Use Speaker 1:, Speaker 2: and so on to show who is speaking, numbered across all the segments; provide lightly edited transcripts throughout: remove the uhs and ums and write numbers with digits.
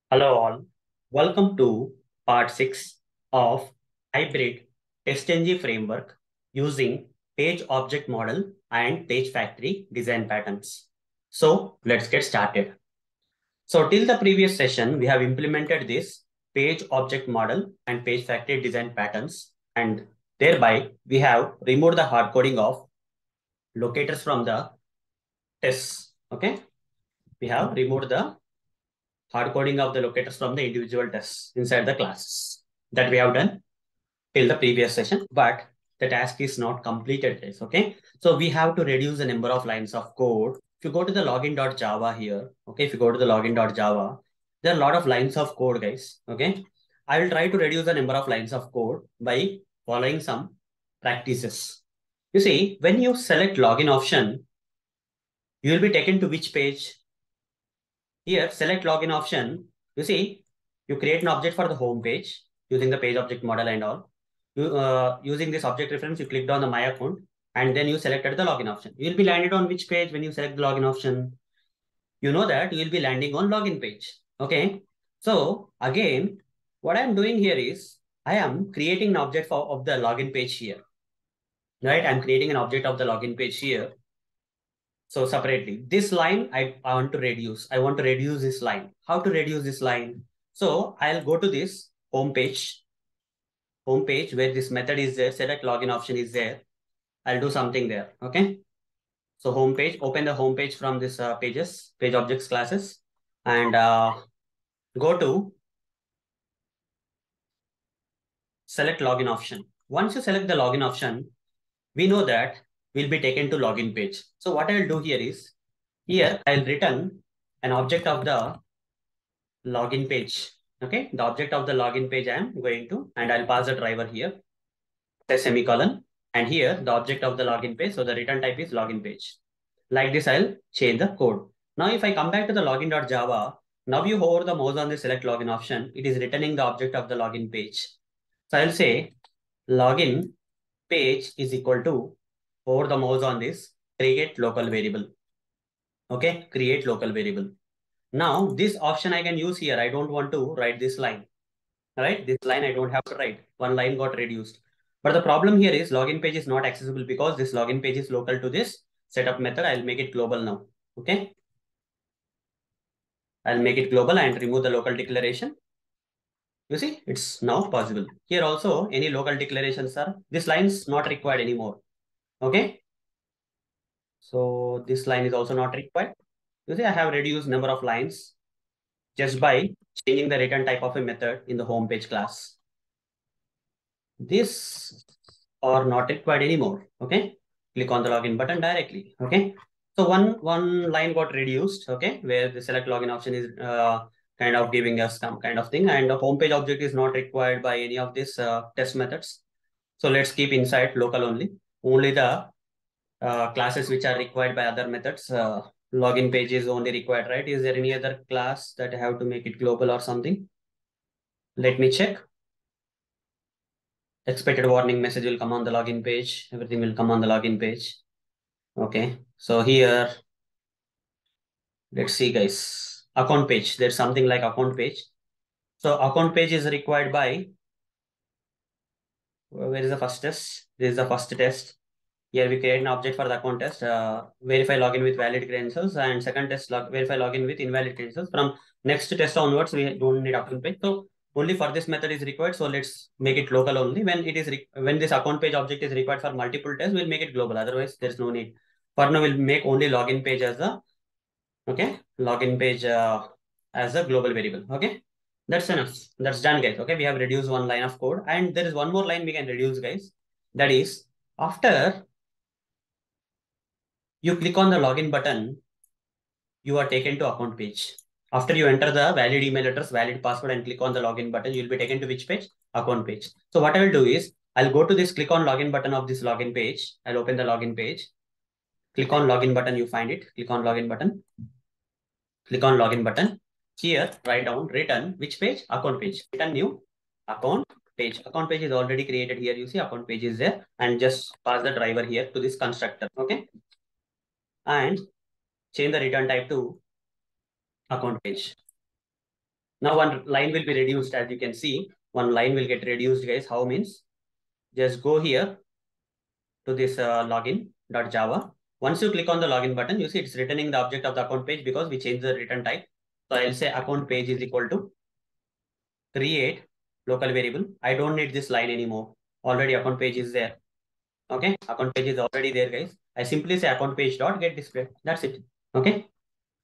Speaker 1: Hello all. Welcome to part 6 of Hybrid TestNG Framework using Page Object Model and Page Factory design patterns. So let's get started. So till the previous session, we have implemented this Page Object Model and Page Factory design patterns, and thereby we have removed the hard coding of locators from the tests. Okay, we have removed the hard coding of the locators from the individual tests inside the classes that we have done till the previous session, but the task is not completed, guys. Okay, so we have to reduce the number of lines of code. If you go to the login.java here, okay, if you go to the login.java, there are a lot of lines of code, guys. Okay, I will try to reduce the number of lines of code by following some practices. You see, when you select login option, you will be taken to which page? Here, select login option. You see, you create an object for the home page using the page object model and all. Using this object reference, you clicked on the my account and then you selected the login option. You will be landed on which page when you select the login option? You know that you will be landing on login page. Okay. So again, what I'm doing here is I am creating an object of the login page here. Right? I'm creating an object of the login page here. So separately, this line I want to reduce. I want to reduce this line. How to reduce this line? So I'll go to this home page where this method is there, select login option is there. I'll do something there. Okay. So home page, open the home page from this page objects classes and go to select login option. Once you select the login option, we know that we'll be taken to login page. So what I'll do here is here I'll return an object of the login page. Okay, the object of the login page I am going to, and I'll pass the driver here, a semicolon, and here the object of the login page. So the return type is login page. Like this, I'll change the code. Now, if I come back to the login.java, now you hover the mouse on the select login option, it is returning the object of the login page. So I'll say login page is equal to hover the mouse on this create local variable. Okay, create local variable. Now this option I can use here. I don't want to write this line. Right? This line I don't have to write. One line got reduced. But the problem here is login page is not accessible because this login page is local to this setup method. I'll make it global now. Okay. I'll make it global and remove the local declaration. You see, it's now possible. Here also, any local declarations are, this line is not required anymore. Okay. So this line is also not required. You see, I have reduced number of lines just by changing the return type of a method in the home page class. This are not required anymore. Okay, click on the login button directly. Okay, so one line got reduced. Okay, where the select login option is kind of giving us some kind of thing, and the home page object is not required by any of these test methods. So let's keep inside local only. Only the classes which are required by other methods. Login page is only required, right? Is there any other class that I have to make it global or something? Let me check. Expected warning message will come on the login page. Everything will come on the login page. Okay. So here, let's see, guys. Account page. There's something like account page. So account page is required by, where is the first test? This is the first test. Here we create an object for the account test, verify login with valid credentials, and second test verify login with invalid credentials. From next test onwards, we don't need account page. So only for this method is required. So let's make it local only. When it is when this account page object is required for multiple tests, we'll make it global. Otherwise, there's no need. For now, we'll make only login page as the login page as a global variable. Okay, that's enough. That's done, guys. Okay, we have reduced one line of code, and there is one more line we can reduce, guys. That is after you click on the login button, you are taken to account page. After you enter the valid email address, valid password, and click on the login button, you'll be taken to which page? Account page. So what I will do is, I'll go to this click on login button of this login page. I'll open the login page. Click on login button, you find it. Click on login button. Click on login button. Here, write down return which page? Account page. Return new account page. Account page is already created here. You see account page is there, and just pass the driver here to this constructor. Okay. And change the return type to account page. Now one line will be reduced. As you can see, one line will get reduced, guys. How means? Just go here to this login.java. Once you click on the login button, you see it's returning the object of the account page because we changed the return type. So I'll say account page is equal to create local variable. I don't need this line anymore. Already account page is there. Okay, account page is already there, guys. I simply say account page dot get displayed. That's it. Okay.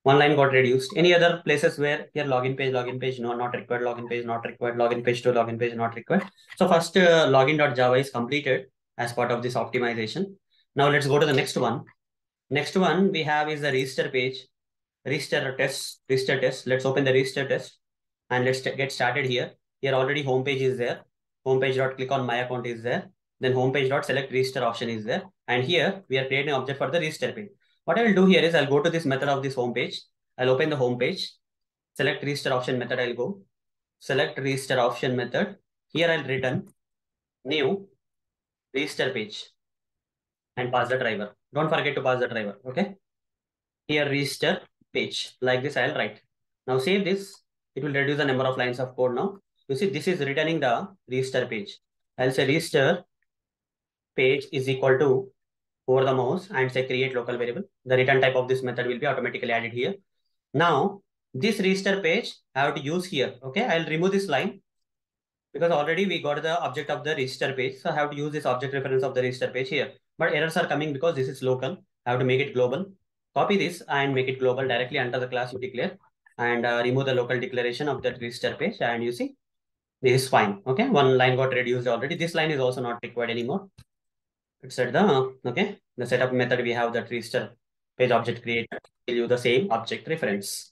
Speaker 1: One line got reduced. Any other places where here login page, no, not required, login page, not required, login page to login page, not required. So first login.java is completed as part of this optimization. Now let's go to the next one. Next one we have is the register page, register test. Let's open the register test and let's get started here. Here already home page is there. Homepage dot click on my account is there. Then homepage dot select register option is there. And here we are creating an object for the register page. What I will do here is I'll go to this method of this home page. I'll open the home page. Select register option method. I'll go. Select register option method. Here I'll return new register page and pass the driver. Don't forget to pass the driver. Okay. Here register page. Like this I'll write. Now save this. It will reduce the number of lines of code now. You see this is returning the register page. I'll say register page is equal to over the mouse and say create local variable. The return type of this method will be automatically added here. Now this register page I have to use here. Okay, I'll remove this line because already we got the object of the register page. So I have to use this object reference of the register page here. But errors are coming because this is local. I have to make it global. Copy this and make it global directly under the class you declare and remove the local declaration of that register page. And you see this is fine. Okay, one line got reduced already. This line is also not required anymore. It's at the okay the setup method we have that register page object created will use the same object reference.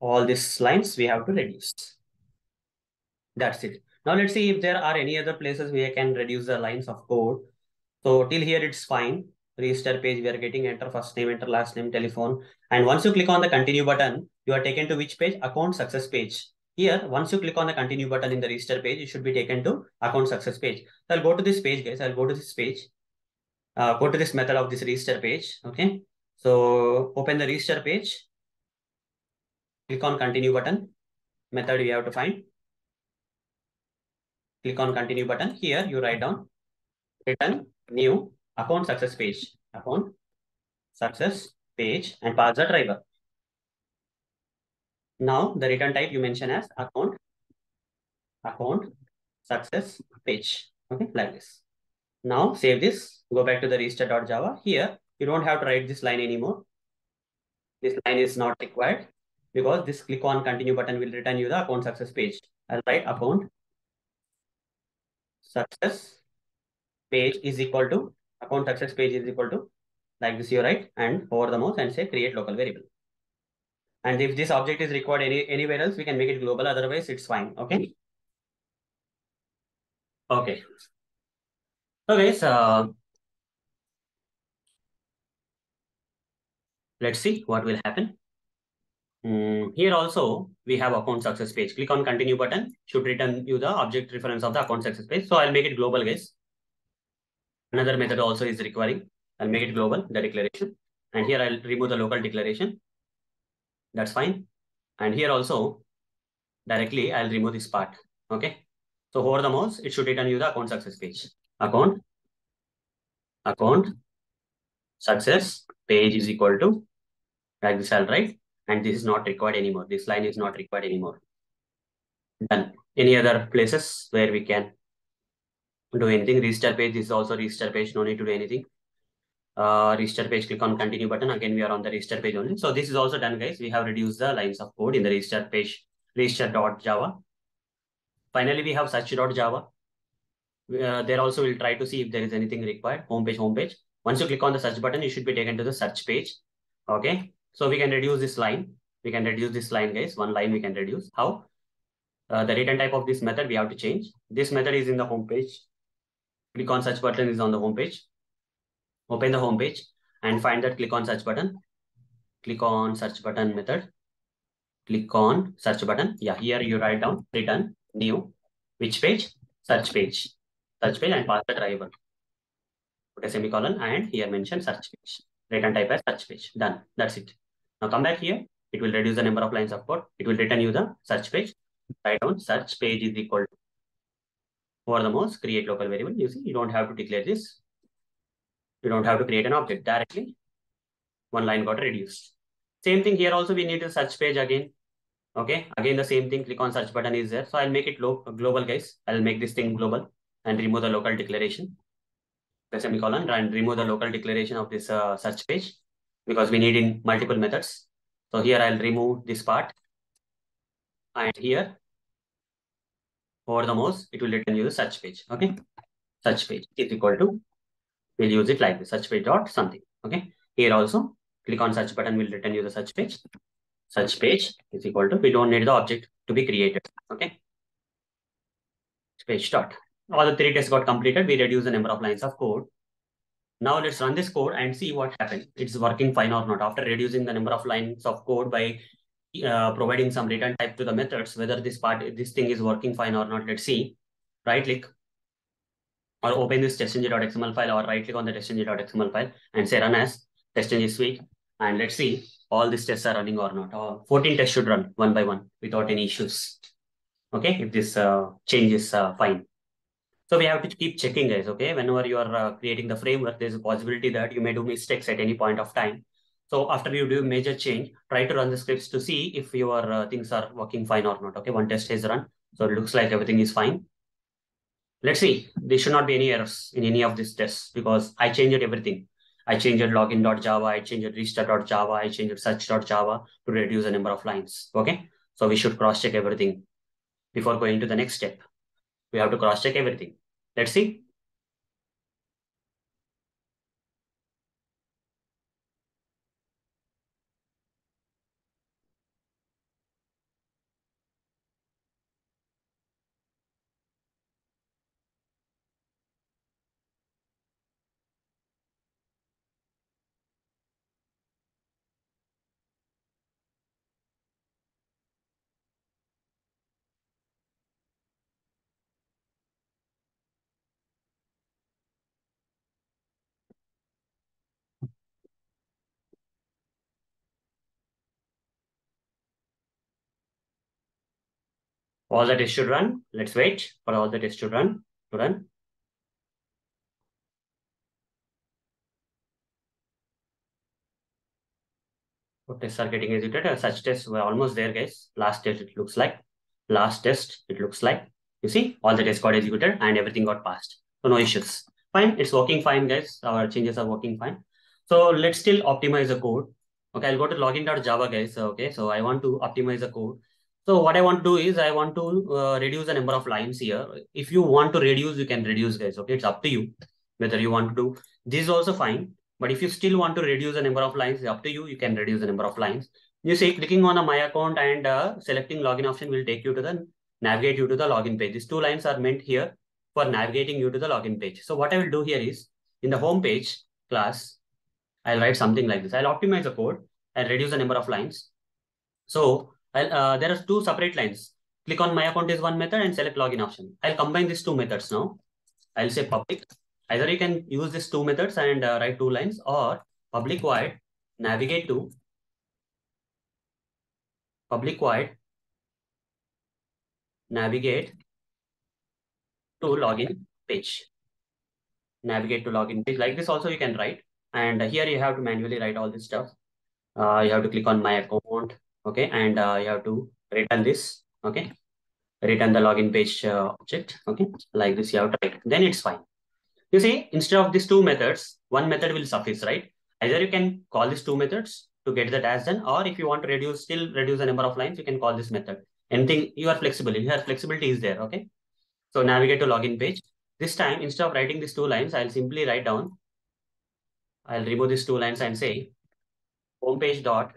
Speaker 1: All these lines we have to reduce. That's it. Now let's see if there are any other places where I can reduce the lines of code. So till here it's fine. Register page we are getting enter first name, enter last name, telephone. And once you click on the continue button, you are taken to which page? Account success page. Here, once you click on the continue button in the register page, you should be taken to account success page. So I'll go to this page, guys. I'll go to this page. Go to this method of this register page. Okay. So open the register page. Click on continue button. Method we have to find. Click on continue button. Here you write down return new account success page. Account success page and pass the driver. Now the return type you mention as account success page. Okay, like this. Now save this. Go back to the register.java. Here you don't have to write this line anymore. This line is not required because this click on continue button will return you the account success page. I'll write account success page is equal to account success page is equal to like this you write and over the mouse and say create local variable. And if this object is required anywhere else, we can make it global. Otherwise, it's fine. Okay. Okay. So guys, let's see what will happen. Here also we have account success page. Click on continue button should return you the object reference of the account success page. So I'll make it global, guys. Another method also is requiring. I'll make it global, the declaration. And here I'll remove the local declaration. That's fine. And here also directly I'll remove this part. Okay. So over the mouse, it should return you the account success page. Account success page is equal to like this I'll write. And this is not required anymore. This line is not required anymore. Done. Any other places where we can do anything? Register page is also register page. No need to do anything. Register page, click on continue button. Again, we are on the register page only. So this is also done, guys. We have reduced the lines of code in the register page, register.java. Finally, we have search.java. There also we'll try to see if there is anything required. Homepage. Once you click on the search button, you should be taken to the search page. Okay. So we can reduce this line. We can reduce this line, guys. One line we can reduce. How? The return type of this method we have to change. This method is in the home page. Click on search button is on the home page. Open the home page and find that click on search button. Click on search button method. Click on search button. Yeah, here you write down return new. Which page? Search page. Search page and pass the driver. Put a semicolon and here mention search page. Return type as search page. Done. That's it. Now come back here. It will reduce the number of lines of code. It will return you the search page. Write down search page is equal to over the mouse, create local variable. You see, you don't have to declare this. You don't have to create an object directly. One line got reduced. Same thing here also, we need a search page again. Okay, again the same thing, click on search button is there. So I'll make it global, guys. I'll make this thing global and remove the local declaration. The semicolon and remove the local declaration of this search page because we need in multiple methods. So here I'll remove this part and here over the mouse, it will return you the search page. Okay, search page is equal to, we'll use it like this, search page dot something. Okay, here also click on search button will return you the search page. Search page is equal to, we don't need the object to be created. Okay, page dot. All the three tests got completed. We reduce the number of lines of code. Now let's run this code and see what happened. It's working fine or not. After reducing the number of lines of code by providing some return type to the methods, whether this thing is working fine or not. Let's see. Right click or open this testng.xml file or right click on the testng.xml file and say run as testng suite. And let's see all these tests are running or not. 14 tests should run one by one without any issues. Okay, if this change is fine. So we have to keep checking, guys. Okay, whenever you are creating the framework, there's a possibility that you may do mistakes at any point of time. So after you do major change, try to run the scripts to see if your things are working fine or not. Okay, one test is run, so it looks like everything is fine. Let's see. There should not be any errors in any of these tests because I changed everything. I changed login.java, I changed restart.java, I changed search.java to reduce the number of lines. Okay, so we should cross check everything before going to the next step. We have to cross check everything. Let's see. All the tests should run. Let's wait for all the tests to run. So tests are getting executed. Such tests were almost there, guys. Last test, it looks like. Last test, it looks like. You see, all the tests got executed and everything got passed. So no issues. Fine, it's working fine, guys. Our changes are working fine. So let's still optimize the code. Okay, I'll go to login.java, guys. Okay, so I want to optimize the code. So what I want to do is I want to reduce the number of lines here. If you want to reduce, you can reduce, guys. Okay, it's up to you whether you want to do this is also fine. But if you still want to reduce the number of lines, it's up to you. You can reduce the number of lines. You see, clicking on a My Account and selecting login option will take you to the navigate you to the login page. These two lines are meant here for navigating you to the login page. So what I will do here is in the home page class, I'll write something like this. I'll optimize the code and reduce the number of lines. So there are two separate lines. Click on My Account is one method and select login option. I'll combine these two methods now. I'll say public. Either you can use these two methods and write two lines or public void navigate to navigate to login page. Navigate to login page. Like this also you can write. And here you have to manually write all this stuff. You have to click on My Account. Okay. And you have to return this. Okay. Return the login page object. Okay. Like this you have to write. Then it's fine. You see, instead of these two methods, one method will suffice, right? Either you can call these two methods to get the task done, or if you want to still reduce the number of lines, you can call this method. Anything, you are flexible. Here, flexibility is there, okay? So navigate to login page. This time, instead of writing these two lines, I'll simply write down, I'll remove these two lines and say homepage dot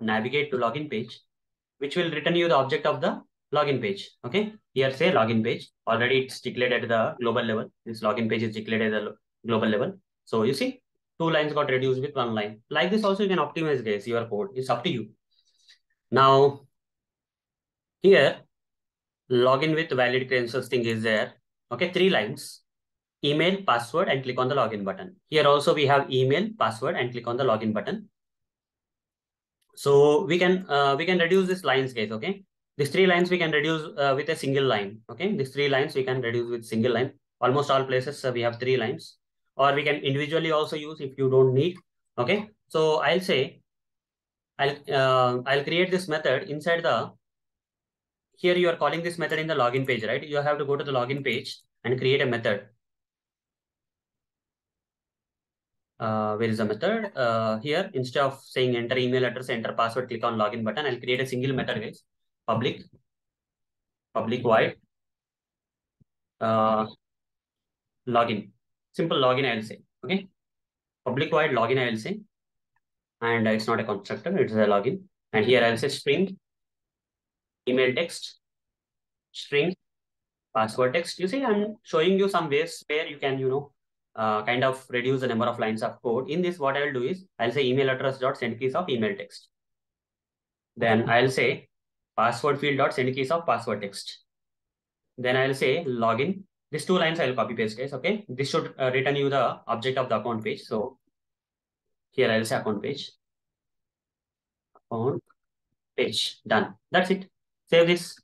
Speaker 1: navigate to login page, which will return you the object of the login page. Okay. Here say login page. Already it's declared at the global level. This login page is declared at the global level. So you see, two lines got reduced with one line. Like this also you can optimize, guys, your code. It's up to you. Now, here, login with valid credentials thing is there. Okay, three lines. Email, password, and click on the login button. Here also we have email, password, and click on the login button. So we can reduce this lines, guys. Okay, these three lines we can reduce with a single line. Okay, these three lines we can reduce with single line. Almost all places we have three lines, or we can individually also use if you don't need. Okay, so I'll say I'll create this method inside the. Here you are calling this method in the login page, right? You have to go to the login page and create a method. Where is the method? Here, instead of saying enter email address, enter password, click on login button. I'll create a single method, guys. Public void uh, login. Simple login, I'll say. Okay. Public void login, I'll say. And it's not a constructor, it's a login. And here I'll say string email text, string password text. You see, I'm showing you some ways where you can, kind of reduce the number of lines of code. In this, what I will do is I'll say email address dot send keys of email text. Then I'll say password field dot send keys of password text. Then I'll say login. These two lines I'll copy paste, guys. Okay. This should return you the object of the account page. So here I'll say account page. Account page. Done. That's it. Save this.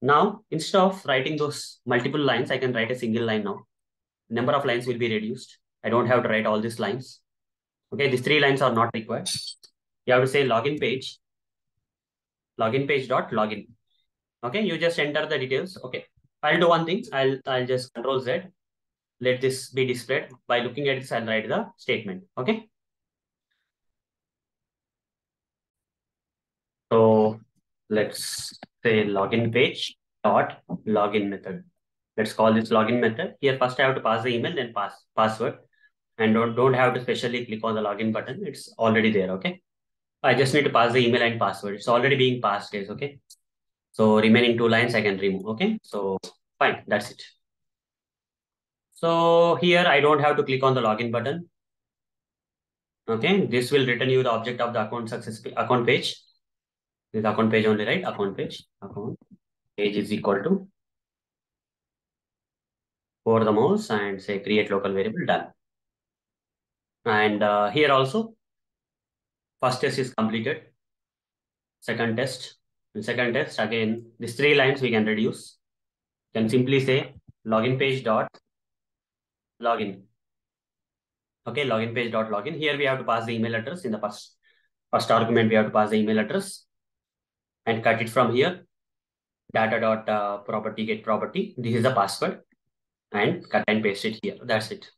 Speaker 1: Now, instead of writing those multiple lines, I can write a single line now. Number of lines will be reduced. I don't have to write all these lines. Okay, these three lines are not required. You have to say login page dot login. Okay, you just enter the details. Okay, I'll do one thing. I'll just Control Z. Let this be displayed. By looking at this, I'll write the statement. Okay. So let's say login page dot login method. Let's call this login method. Here first I have to pass the email, then password. And don't have to specially click on the login button. It's already there. Okay. I just need to pass the email and password. It's already being passed, guys. Okay. So remaining two lines I can remove. Okay. So fine. That's it. So here I don't have to click on the login button. Okay. This will return you the object of the account page. This account page only, right? Account page. Account page is equal to for the mouse and say create local variable. Done. And here also first test is completed. Second test. In second test again these three lines we can reduce. Can simply say login page dot login. Okay, login page dot login. Here we have to pass the email address in the first argument. We have to pass the email address and cut it from here. Data dot property get property. This is the password and cut and paste it here. That's it.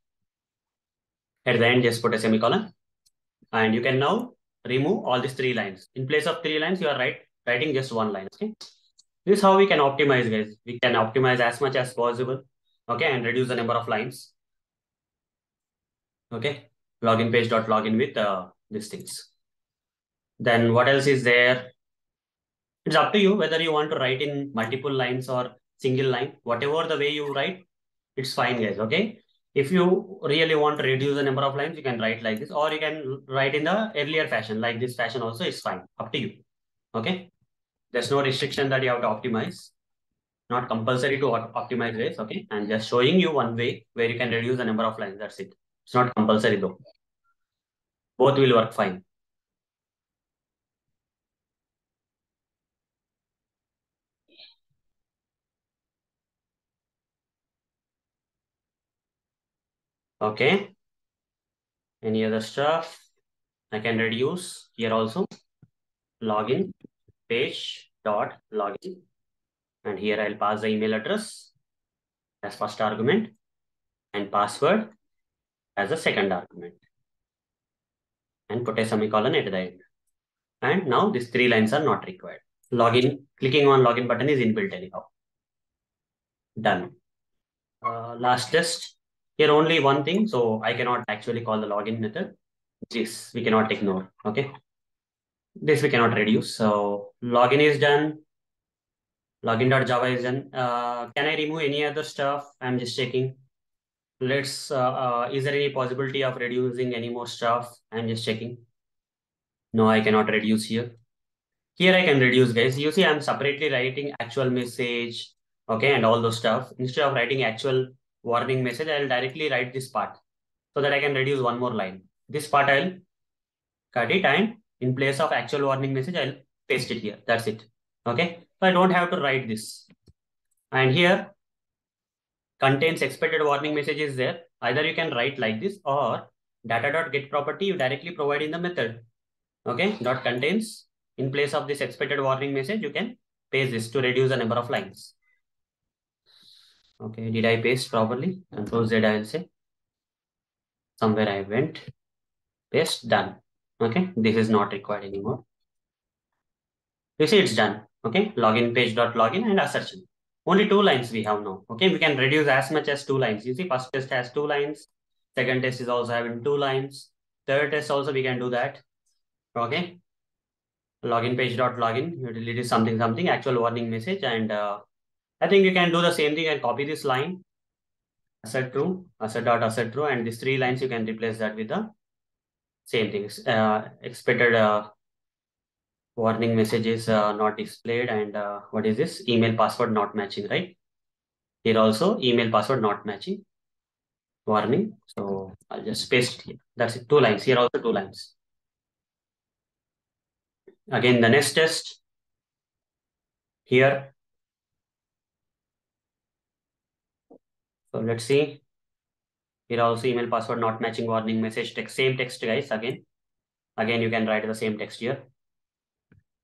Speaker 1: At the end, just put a semicolon, and you can now remove all these three lines. In place of three lines, you are writing just one line. Okay. This is how we can optimize, guys. We can optimize as much as possible. Okay, and reduce the number of lines. Okay, login page dot login with these things. Then what else is there? It's up to you whether you want to write in multiple lines or single line. Whatever the way you write, it's fine, guys. Okay. If you really want to reduce the number of lines, you can write like this, or you can write in the earlier fashion, like this fashion also is fine. Up to you. Okay. There's no restriction that you have to optimize. Not compulsory to optimize this. Okay. And just showing you one way where you can reduce the number of lines. That's it. It's not compulsory though. Both will work fine. Okay. Any other stuff? I can reduce here also. Login page dot login. And here I'll pass the email address as first argument and password as a second argument. And put a semicolon at the end. And now these three lines are not required. Clicking on login button is inbuilt anyhow. Done. Last test. Here only one thing. So I cannot actually call the login method. This we cannot ignore. Okay. This we cannot reduce. So login is done. Login.java is done. Can I remove any other stuff? I'm just checking. Is there any possibility of reducing any more stuff? I'm just checking. No, I cannot reduce here. Here I can reduce, guys. You see, I'm separately writing actual message, okay, and all those stuff. Instead of writing actual warning message, I'll directly write this part so that I can reduce one more line. This part I'll cut it, and In place of actual warning message, I'll paste it here. That's it. Okay. So I don't have to write this. And here contains expected warning message is there. Either you can write like this or data.get property you directly provide in the method. Okay. Dot contains in place of this expected warning message, you can paste this to reduce the number of lines. Okay. Did I paste properly? Control Z I will say. Somewhere I went. Paste, done. Okay. This is not required anymore. You see it's done. Okay. Login page dot login and assertion. Only 2 lines we have now. Okay. We can reduce as much as 2 lines. You see first test has 2 lines. Second test is also having 2 lines. Third test also we can do that. Okay. Login page dot login. Utility is something something actual warning message. And I think you can do the same thing and copy this line. Assert true. Assert dot assert true. And these 3 lines you can replace that with the same things. Expected warning message is not displayed, and what is this? Email password not matching, right? Here also email password not matching. Warning. So I'll just paste it here. That's it. 2 lines. Here also 2 lines. Again, the next test here. So let's see. Here also email password not matching warning message text. Same text, guys. Again, you can write the same text here.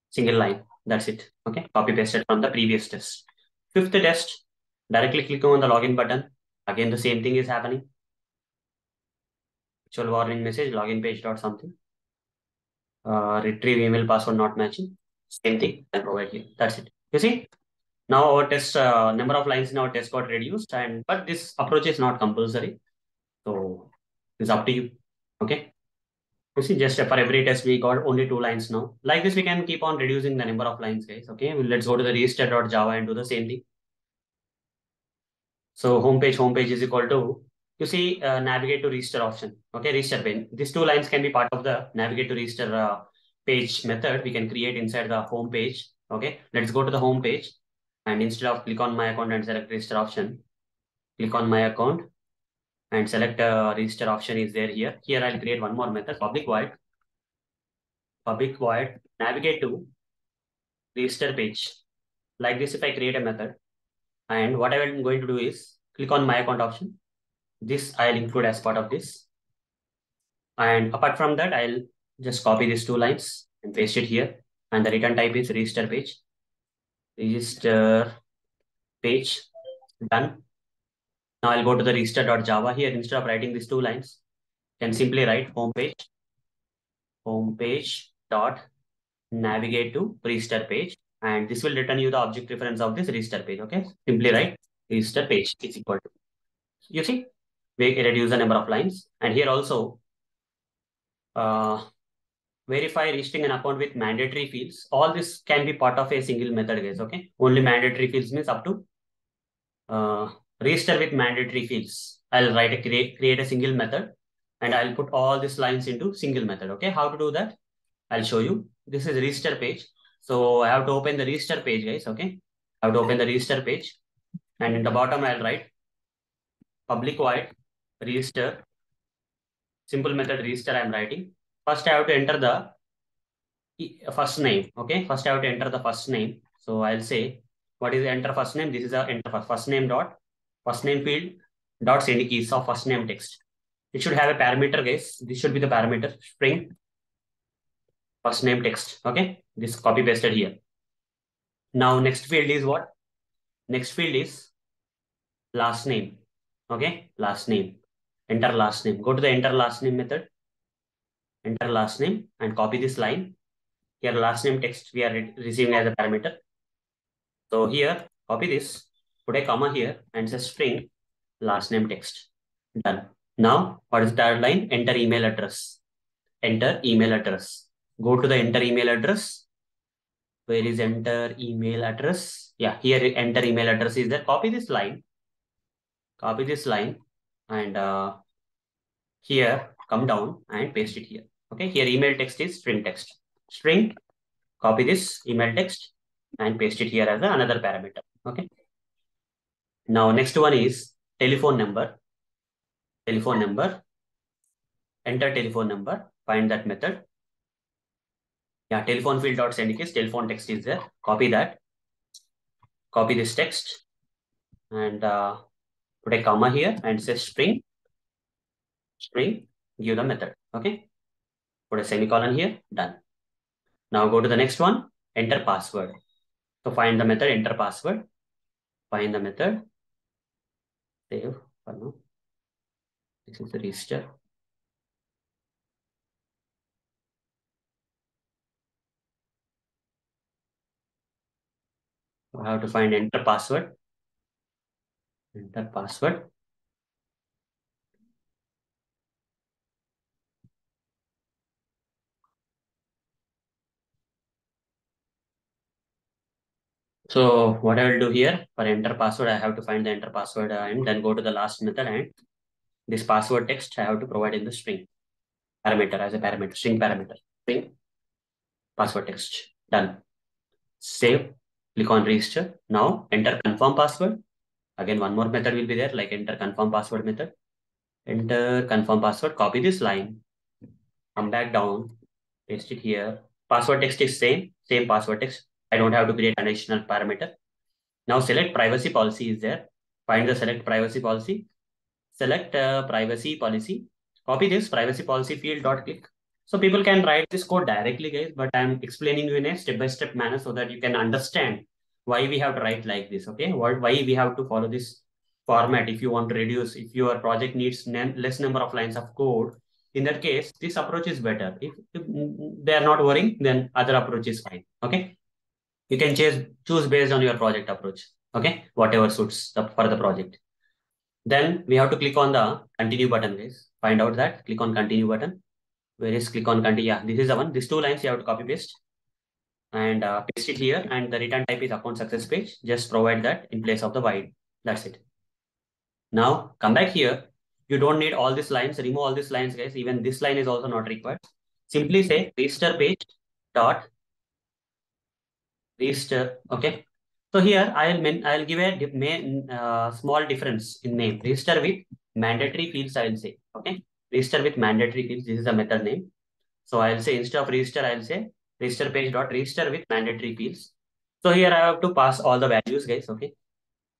Speaker 1: Single line. That's it. Okay. Copy pasted from the previous test. Fifth test. Directly click on the login button. Again, the same thing is happening. Actual warning message, login page dot something. Retrieve email password not matching. Same thing and provide here. That's it. You see, now our test number of lines in our test got reduced, and but this approach is not compulsory. So it's up to you. Okay. You see, just for every test we got only 2 lines now. Like this, we can keep on reducing the number of lines, guys. Okay. Let's go to the register.java and do the same thing. So homepage is equal to, you see, navigate to register option. Okay, register page. These 2 lines can be part of the navigate to register page method we can create inside the home page. Okay, let's go to the home page, and instead of click on my account and select register option, click on my account and select register option is there here. Here I'll create one more method, public void navigate to register page. Like this, if I create a method, and what I'm going to do is click on my account option. This I'll include as part of this. And apart from that, I'll just copy these 2 lines and paste it here. And the return type is register page. Register page. Done. Now I'll go to the register.java here. Instead of writing these 2 lines, can simply write homepage dot navigate to register page. And this will return you the object reference of this register page. Okay. Simply write register page is equal to. You see, we reduce the number of lines. And here also, verify registering an account with mandatory fields. All this can be part of a single method, guys. Okay. Only mandatory fields means up to register with mandatory fields. I'll write create a single method, and I'll put all these lines into single method. Okay. How to do that? I'll show you. This is register page. So I have to open the register page, guys. Okay. I have to open the register page, and in the bottom I'll write public void register. Simple method register I'm writing. First I have to enter the first name. Okay. First I have to enter the first name. So I'll say, what is the enter first name? This is the enter first name dot first name field dot send keys of first name text. It should have a parameter, guys. This should be the parameter string first name text. Okay. This copy pasted here. Now next field is what? Next field is last name. Okay. Last name. Enter last name. Go to the enter last name method. Enter last name and copy this line. Here last name text we are receiving as a parameter. So here, copy this, put a comma here and say string last name text. Done. Now, what is the third line? Enter email address. Enter email address. Go to the enter email address. Where is enter email address? Yeah, here enter email address is there. Copy this line. Copy this line and here come down and paste it here. Okay, here email text is string text. String, copy this email text and paste it here as another parameter. Okay. Now next one is telephone number. Telephone number. Enter telephone number. Find that method. Yeah, telephone field dot send is telephone text is there. Copy that. Copy this text and put a comma here and say string. String. Give the method. Okay. Put a semicolon here. Done. Now go to the next one. Enter password. So find the method. Enter password. Find the method. Save. For now. This is the register. I have to find enter password. Enter password. So what I will do here for enter password, I have to find the enter password and then go to the last method and this password text I have to provide in the string parameter as a parameter, string parameter, string password text. Done. Save. Click on register. Now enter confirm password. Again, one more method will be there like enter confirm password method. Enter confirm password. Copy this line. Come back down. Paste it here. Password text is same password text. I don't have to create an additional parameter. Now select privacy policy is there. Find the select privacy policy. Select privacy policy. Copy this privacy policy field dot click. So people can write this code directly, guys, but I'm explaining you in a step-by-step manner so that you can understand why we have to write like this. Okay, why we have to follow this format if you want to reduce, if your project needs less number of lines of code. In that case, this approach is better. If they are not worrying, then other approach is fine. Okay, you can choose based on your project approach. Okay, whatever suits for the project. Then we have to click on the continue button, guys. Find out that, click on continue button. Where is click on continue? Yeah, this is the one. These two lines you have to copy paste and paste it here. And the return type is account success page. Just provide that in place of the void. That's it. Now come back here. You don't need all these lines. Remove all these lines, guys. Even this line is also not required. Simply say register page dot register. Okay. So here I'll give a small difference in name. Register with mandatory fields. I will say. Okay. Register with mandatory fields. This is the method name. So I'll say instead of register, I'll say register page dot register with mandatory fields. So here I have to pass all the values, guys. Okay.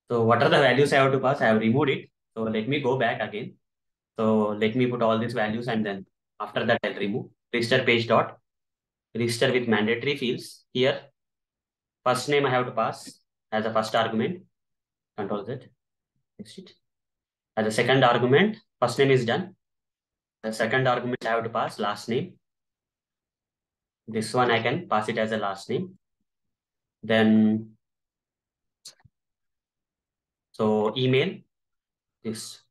Speaker 1: So what are the values I have to pass? I have removed it. So let me go back again. So let me put all these values and then after that I'll remove register page dot register with mandatory fields. Here, first name I have to pass as a first argument. Control Z. Next it. As a second argument, first name is done. The second argument I have to pass last name. This one I can pass it as a last name. Then, so email, this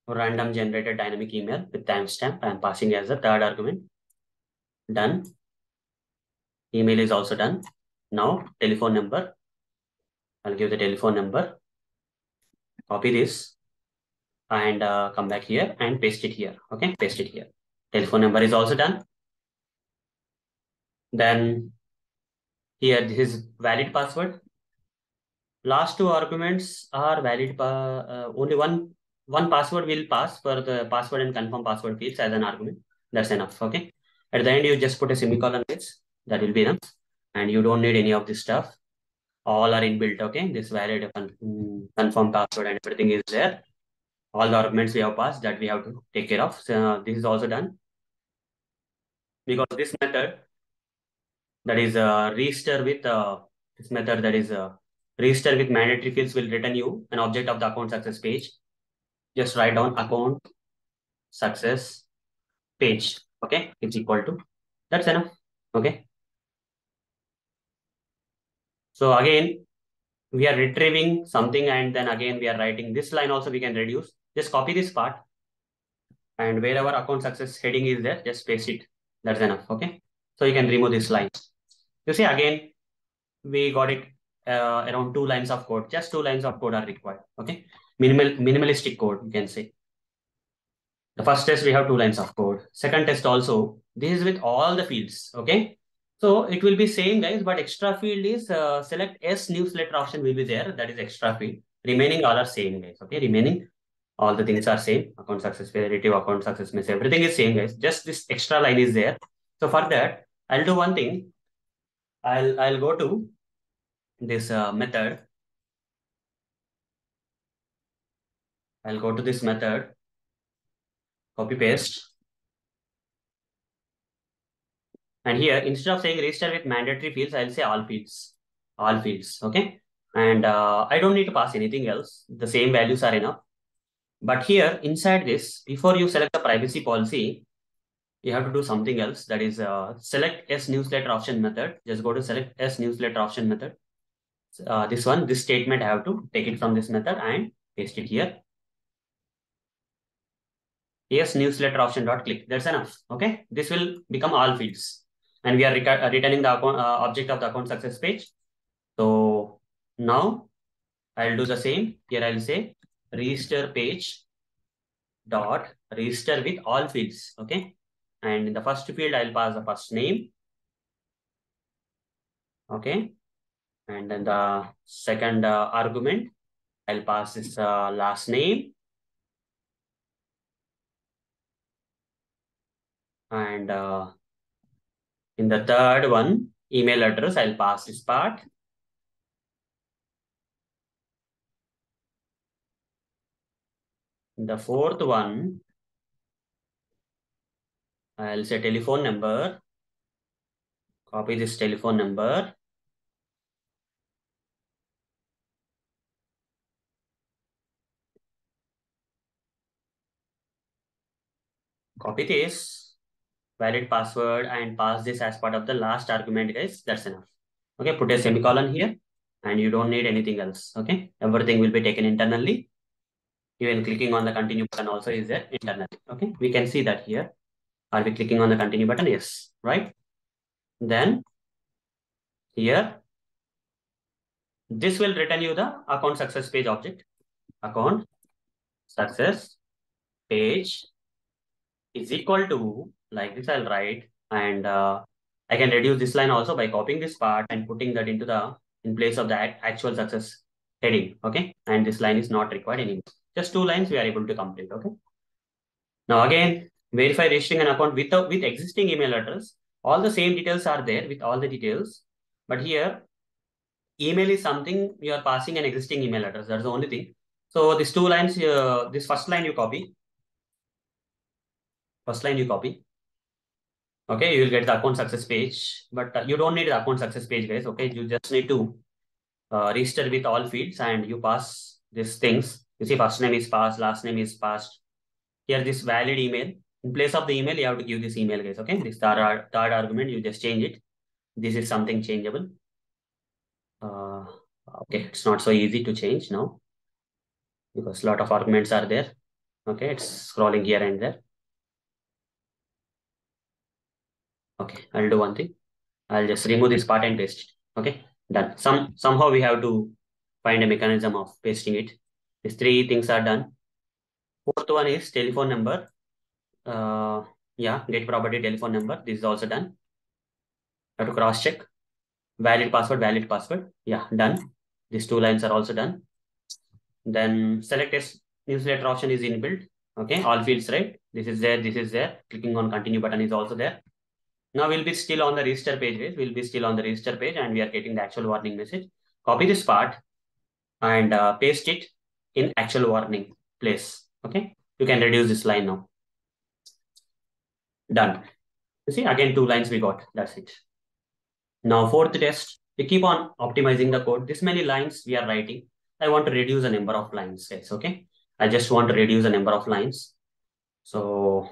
Speaker 1: random generated dynamic email with timestamp, I am passing as a third argument. Done. Email is also done. Now, telephone number. I'll give the telephone number. Copy this and come back here and paste it here. Okay, paste it here. Telephone number is also done. Then here, this is valid password. Last two arguments are valid. Only one password will pass for the password and confirm password fields as an argument. That's enough. Okay. At the end, you just put a semicolon. That will be enough. And you don't need any of this stuff. All are inbuilt. Okay. This valid confirm password and everything is there. All the arguments we have passed that we have to take care of. So this is also done. Because this method that is register with this method that is register with mandatory fields will return you an object of the account success page. Just write down account success page. Okay, it's equal to, that's enough. Okay. So again, we are retrieving something and then again we are writing this line also we can reduce. Just copy this part and wherever account success heading is there, just paste it. That's enough. Okay. So you can remove this line. You see again, we got it around 2 lines of code. Just 2 lines of code are required. Okay. Minimalistic code, you can say. The first test, we have 2 lines of code. Second test also, this is with all the fields. Okay. So it will be same, guys, but extra field is select S newsletter option will be there. That is extra field. Remaining all are same, guys. Okay. Remaining all the things are same. Account success, relative account success, everything is same, guys. Just this extra line is there. So for that, I'll do one thing. I'll go to this method. I'll go to this method, copy paste. And here, instead of saying register with mandatory fields, I'll say all fields. All fields. Okay. And I don't need to pass anything else. The same values are enough. But here, inside this, before you select the privacy policy, you have to do something else. That is select S newsletter option method. Just go to select S newsletter option method. This statement, I have to take it from this method and paste it here. Yes, newsletter option dot click. That's enough. Okay. This will become all fields. And we are returning the account, object of the account success page. So now I'll do the same. Here I'll say register page dot register with all fields. Okay. And in the first field, I'll pass the first name. Okay. And then the second argument, I'll pass this last name. And in the third one, email address, I'll pass this part. In the fourth one, I'll say telephone number. Copy this telephone number. Copy this valid password and pass this as part of the last argument, guys. That's enough. Okay, put a semicolon here and you don't need anything else. Okay, everything will be taken internally. Even clicking on the continue button also is there internally. Okay, we can see that here. Are we clicking on the continue button? Yes, right? Then here, this will return you the account success page object. Account success page is equal to, like this I'll write, and I can reduce this line also by copying this part and putting that into the in place of the actual success heading. Okay, and this line is not required anymore. Just 2 lines we are able to complete. Okay. Now again, verify registering an account with existing email address. All the same details are there with all the details, but here email is something you are passing an existing email address. That's the only thing. So these 2 lines, this first line you copy. First line you copy. Okay, you will get the account success page, but you don't need the account success page, guys. Okay, you just need to register with all fields and you pass these things. You see, first name is passed, last name is passed. Here, this valid email. In place of the email, you have to give this email, guys. Okay, this third argument, you just change it. This is something changeable. Uh, okay, it's not so easy to change now because a lot of arguments are there. Okay, it's scrolling here and there. Okay, I'll do one thing. I'll just remove this part and paste it. Okay, done. Somehow we have to find a mechanism of pasting it. These 3 things are done. Fourth one is telephone number. Yeah, get property telephone number. This is also done. Have to cross check. Valid password, valid password. Yeah, done. These 2 lines are also done. Then select as newsletter option is inbuilt. Okay, all fields, right? This is there, this is there. Clicking on continue button is also there. Now we'll be still on the register page, guys. We'll be still on the register page and we are getting the actual warning message. Copy this part and paste it in actual warning place. Okay, you can reduce this line now. Done. You see, again 2 lines we got. That's it. Now fourth test, we keep on optimizing the code. This many lines we are writing. I want to reduce the number of lines, guys. Okay, I just want to reduce the number of lines. So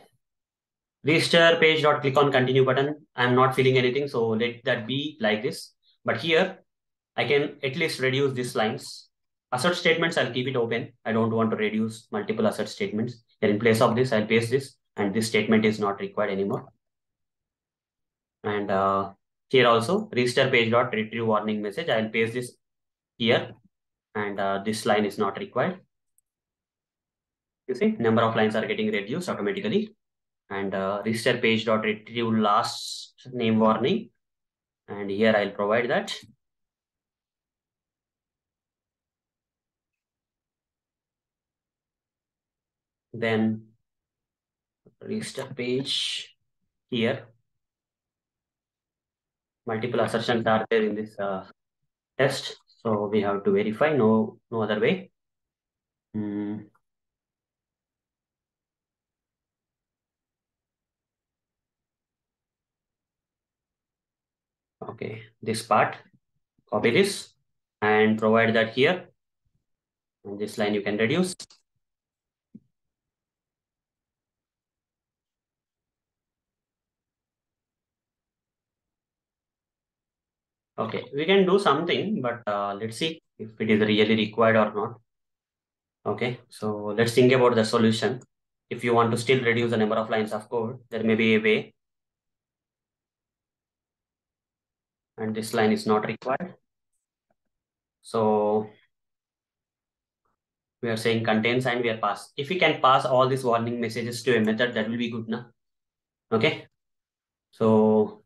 Speaker 1: register page dot click on continue button. I'm not filling anything, so let that be like this. But here I can at least reduce these lines. Assert statements, I'll keep it open. I don't want to reduce multiple assert statements. Here in place of this, I'll paste this, and this statement is not required anymore. And here also, register page dot retrieve warning message. I'll paste this here, and this line is not required. You see, number of lines are getting reduced automatically. And register page dot retrieve last name warning. And here I'll provide that. Then register page here. multiple assertions are there in this test. So we have to verify, no other way. Mm, okay, this part, copy this and provide that here. And this line you can reduce. Okay, we can do something, but let's see if it is really required or not. Okay, so let's think about the solution. If you want to still reduce the number of lines of code, there may be a way, and this line is not required. So we are saying contains and we are pass. If we can pass all these warning messages to a method, that will be good, na? Okay, so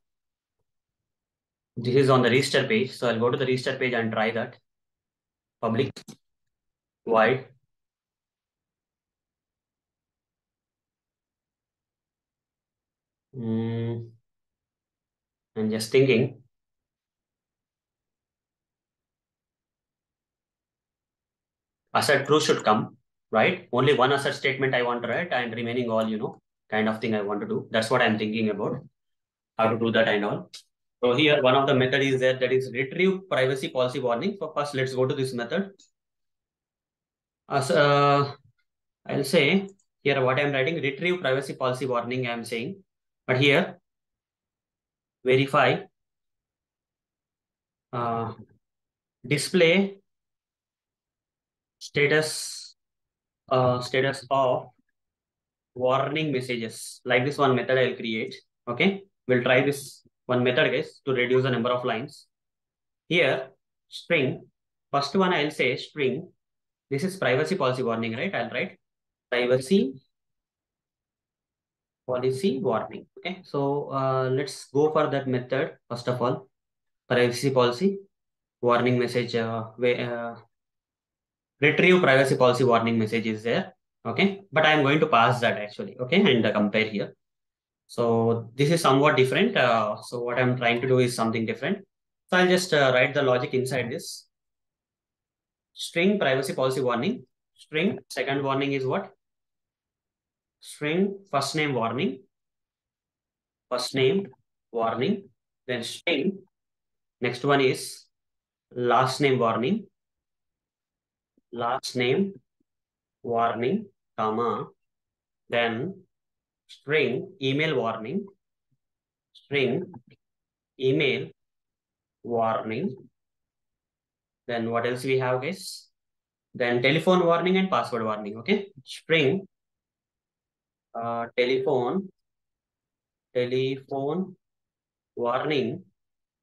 Speaker 1: this is on the register page. So I'll go to the register page and try that. Public void. I'm just thinking. Assert true should come, right? Only one assert statement I want to write and remaining all, kind of thing I want to do. That's what I'm thinking about, how to do that and all. So here, one of the method is there, that is retrieve privacy policy warning. So first, let's go to this method. As I'll say here what I'm writing, retrieve privacy policy warning I'm saying. But here, verify, uh, display status of warning messages. Like this one method I'll create. Okay, we'll try this one method, guys, to reduce the number of lines. Here, string, first one I'll say string. This is privacy policy warning, right? I'll write privacy policy warning. Okay, so let's go for that method. First of all, privacy policy warning message, retrieve privacy policy warning message is there. Okay, but I'm going to pass that actually. Okay, and compare here. So this is somewhat different. So what I'm trying to do is something different. So I'll just write the logic inside this. String privacy policy warning. String second warning is what? String first name warning. First name warning. Then string. Next one is last name warning. Last name warning, comma. Then string email warning. String email warning. Then what else we have, guys? Then telephone warning and password warning. Okay, string telephone warning,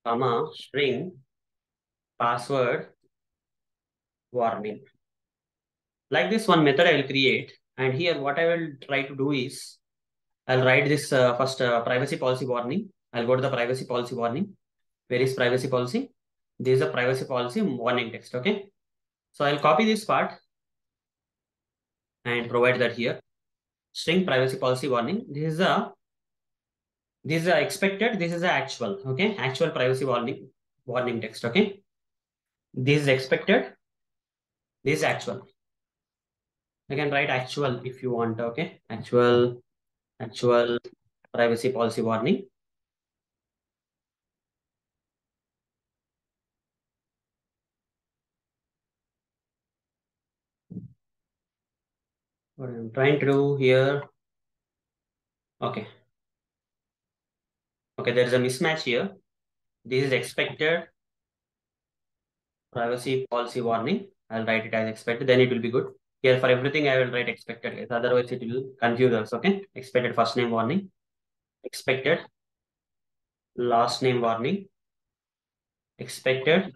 Speaker 1: comma, string password warning. Like this one method I will create, and here what I will try to do is I'll write this first privacy policy warning. I'll go to the privacy policy warning. Where is privacy policy? This is a privacy policy warning text. Okay, so I'll copy this part and provide that here. String privacy policy warning. This is a expected. This is a actual. Okay, actual privacy warning text. Okay, this is expected. This is actual. I can write actual if you want. Okay, actual privacy policy warning. What I'm trying to do here. Okay. Okay, there is a mismatch here. This is expected privacy policy warning. I'll write it as expected, then it will be good. Here for everything, I will write expected. Guys. Otherwise, it will confuse us. Okay. Expected first name warning. Expected last name warning. Expected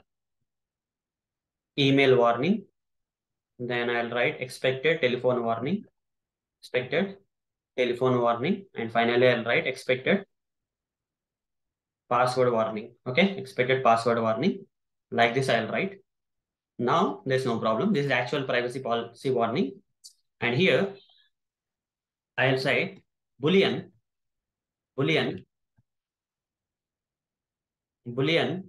Speaker 1: email warning. Then I'll write expected telephone warning. Expected telephone warning. And finally, I'll write expected password warning. Okay. Expected password warning. Like this, I'll write. Now, there's no problem. This is actual privacy policy warning. And here, I'll say Boolean Boolean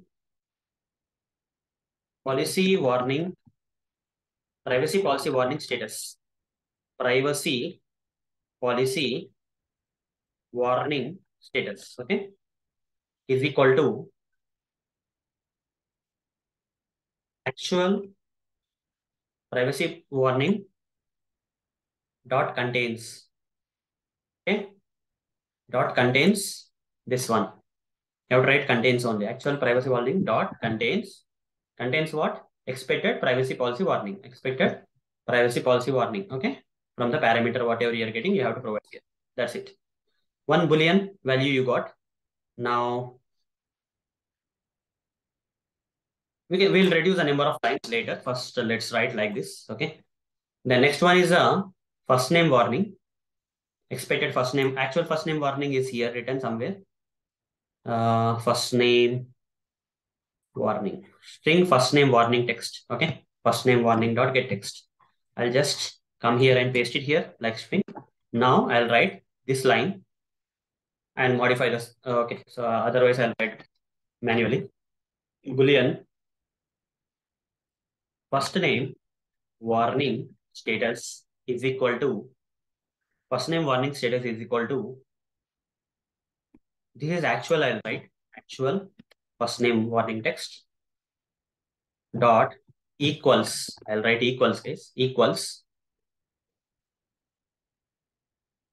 Speaker 1: policy warning, privacy policy warning status. Privacy policy warning status, okay, is equal to actual privacy warning dot contains, okay, dot contains this one. You have to write contains only. Actual privacy warning dot contains what? Expected privacy policy warning. Expected privacy policy warning. Okay. From the parameter, whatever you are getting, you have to provide here. That's it. One Boolean value you got. Now we'll reduce the number of lines later. First, let's write like this. Okay. The next one is a first name warning. Expected first name. Actual first name warning is here written somewhere. First name warning. String first name warning text. Okay. First name warning dot get text. I'll just come here and paste it here like string. Now I'll write this line and modify this. Okay. So otherwise I'll write manually. Boolean first name warning status is equal to first name warning status is equal to, this is actual, I'll write actual first name warning text dot equals, I'll write equals case, equals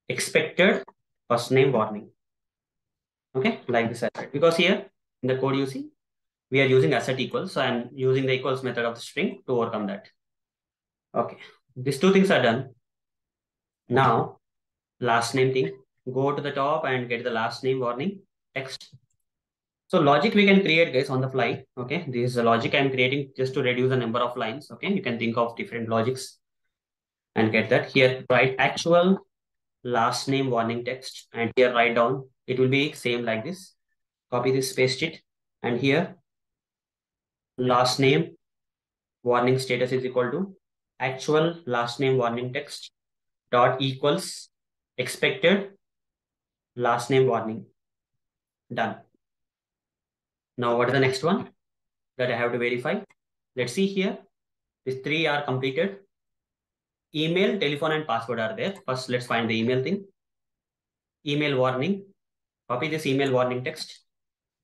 Speaker 1: expected first name warning. Okay, like this I write. Because here in the code you see, we are using asset equals. So I'm using the equals method of the string to overcome that. Okay, these two things are done. Now, last name thing, go to the top and get the last name warning text. So logic we can create guys on the fly. Okay, this is the logic I'm creating just to reduce the number of lines. Okay, you can think of different logics and get that. Here write actual last name warning text and here write down, it will be same like this. Copy this, paste it, and here last name warning status is equal to actual last name warning text dot equals expected last name warning. Done. Now what is the next one that I have to verify? Let's see here. These three are completed. Email, telephone, and password are there. First, let's find the email thing. Email warning. Copy this email warning text.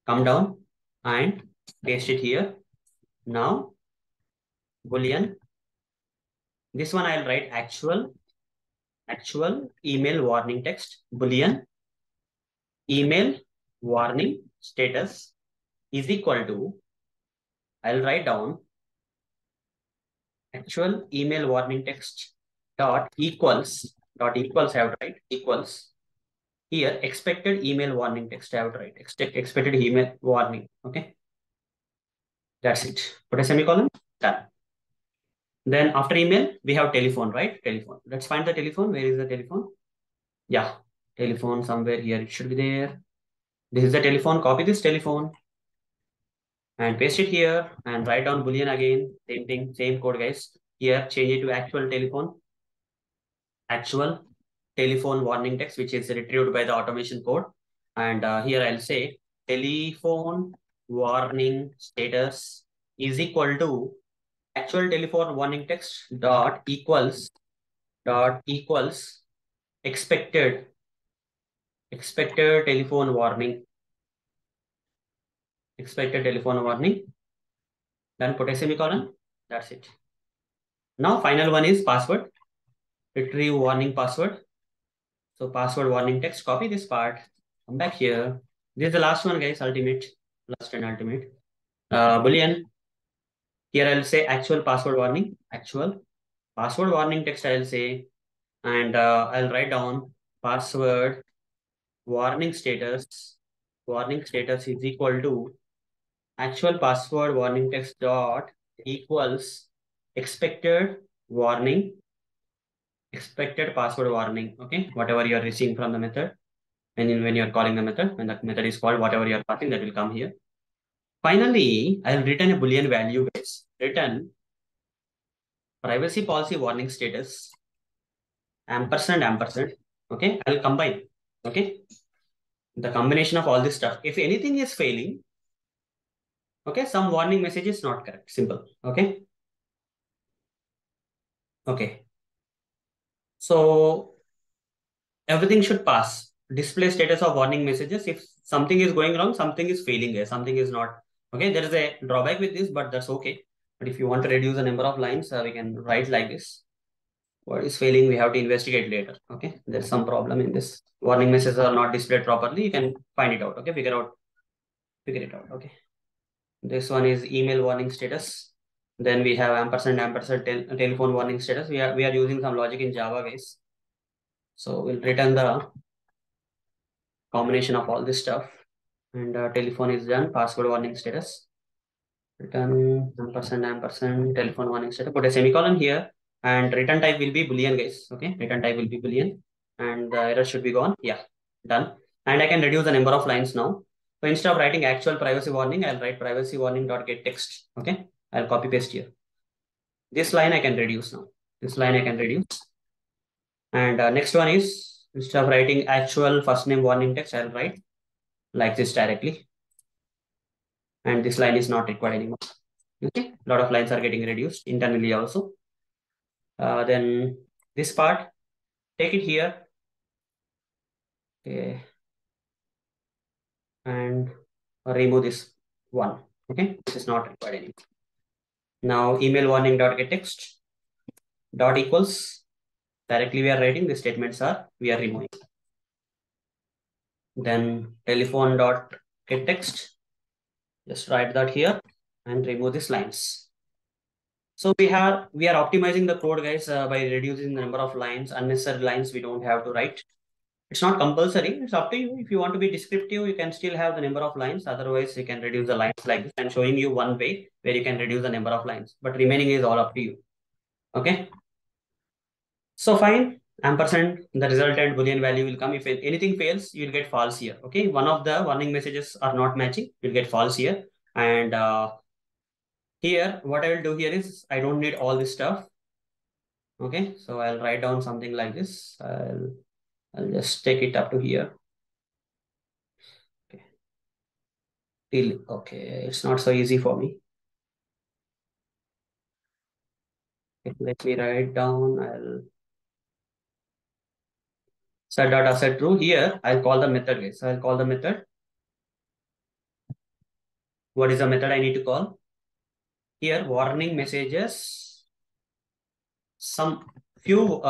Speaker 1: Come down and paste it here. Now, Boolean. This one I'll write actual email warning text. Boolean email warning status is equal to, I'll write down actual email warning text dot equals I have to write equals here expected email warning text I have to write expected email warning. Okay, that's it. Put a semicolon. Done. Then after email we have telephone, right? Telephone. Let's find the telephone. Where is the telephone? Yeah, telephone somewhere here. It should be there. This is the telephone. Copy this telephone and paste it here and write down Boolean again. Same thing, same code, guys. Here, change it to actual telephone. Actual telephone warning text, which is retrieved by the automation code. And here I'll say telephone warning status is equal to actual telephone warning text dot equals expected telephone warning. Expected telephone warning. Then put a semicolon. That's it. Now final one is password. Retrieve warning password. So password warning text, copy this part, come back here. This is the last one, guys, ultimate, last and ultimate. Boolean. Here I'll say actual password warning, actual password warning text I'll say, and I'll write down password warning status. Warning status is equal to actual password warning text dot equals expected warning, expected password warning. Okay, whatever you are receiving from the method. And when you're calling the method, when the method is called, whatever you're passing, that will come here. Finally, I have written a Boolean value, guys. Return privacy policy warning status ampersand ampersand. Okay, I'll combine. Okay, the combination of all this stuff. If anything is failing, Okay, some warning message is not correct. Simple. Okay. Okay. So everything should pass. Display status of warning messages. If something is going wrong, something is failing here, something is not. Okay, there is a drawback with this, but that's okay. But if you want to reduce the number of lines, we can write like this. What is failing, we have to investigate later. Okay, there's some problem in this. Warning messages are not displayed properly. You can find it out. Okay, figure it out. Okay. This one is email warning status. Then we have ampersand telephone warning status. We are using some logic in Java, guys. So we'll return the combination of all this stuff. And telephone is done. Password warning status. Return ampersand telephone warning status. Put a semicolon here, and return type will be boolean, guys. Okay, return type will be boolean, and the error should be gone. Yeah, done. And I can reduce the number of lines now. So instead of writing actual privacy warning, I'll write privacy warning dot get text. Okay, I'll copy paste here. This line I can reduce now. This line I can reduce. And next one is, instead of writing actual first name warning text, I'll write like this directly. And this line is not required anymore. Okay, a lot of lines are getting reduced internally also. Then this part, take it here. Okay, and remove this one. Okay, this is not required anymore. Now email warning dot get text dot equals, directly we are writing the statements are we are removing. Then telephone dot get text, just write that here and remove these lines. So we are optimizing the code, guys, by reducing the number of lines. Unnecessary lines we don't have to write. It's not compulsory. It's up to you. If you want to be descriptive, you can still have the number of lines. Otherwise, you can reduce the lines like this. I'm showing you one way where you can reduce the number of lines, but remaining is all up to you. Okay. So fine. Ampersand, the resultant Boolean value will come. If anything fails, you'll get false here. Okay. One of the warning messages are not matching. You'll get false here. And here, what I will do here is I don't need all this stuff. Okay. So I'll write down something like this. I'll just take it up to here. Okay, it's not so easy for me. Okay, let me write down. I'll set data set true. Here, I'll call the method, guys. So I'll call the method. What is the method I need to call? Here, warning messages. Some few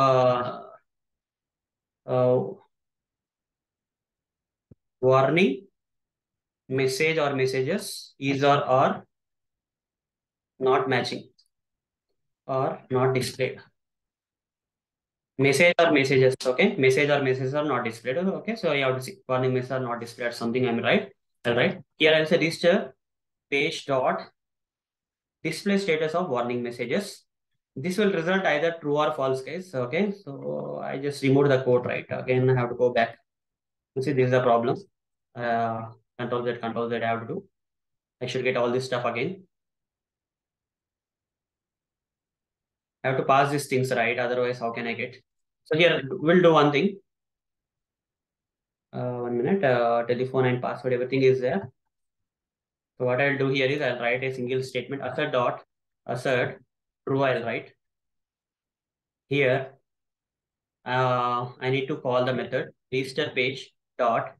Speaker 1: warning message or messages is or are not matching or not displayed. Message or messages, okay? Message or messages are not displayed. Okay, so you have to see warning messages are not displayed. Something I'm right. All right. Here I'll say register page dot display status of warning messages. This will result either true or false, guys. Okay, so I just removed the code, right? Again, I have to go back. You see, this is the problem. Control Z, I have to do. I should get all this stuff again. I have to pass these things, right? Otherwise, how can I get? So here, we'll do one thing. 1 minute. Telephone and password, everything is there. So what I'll do here is I'll write a single statement, assert true. I'll write here. I need to call the method register page dot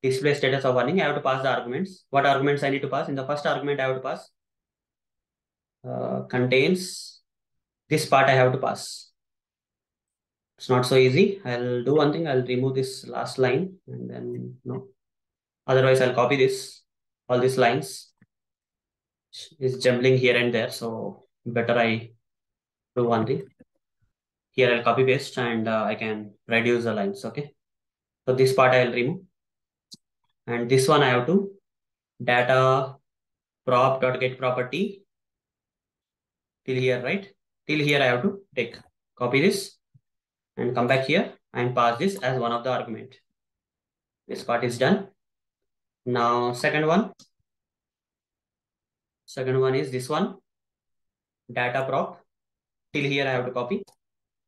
Speaker 1: display status of warning. I have to pass the arguments. What arguments I need to pass? In the first argument, I have to pass contains this part. I have to pass. It's not so easy. I'll do one thing. I'll remove this last line and then no. Otherwise, I'll copy this. All these lines is jumbling here and there. So better I do one thing. Here I'll copy paste and I can reduce the lines. Okay. So this part I'll remove. And this one I have to data prop.get property till here, right? Till here I have to take, copy this and come back here and pass this as one of the argument. This part is done. Now second one is this one, data prop. Till here I have to copy.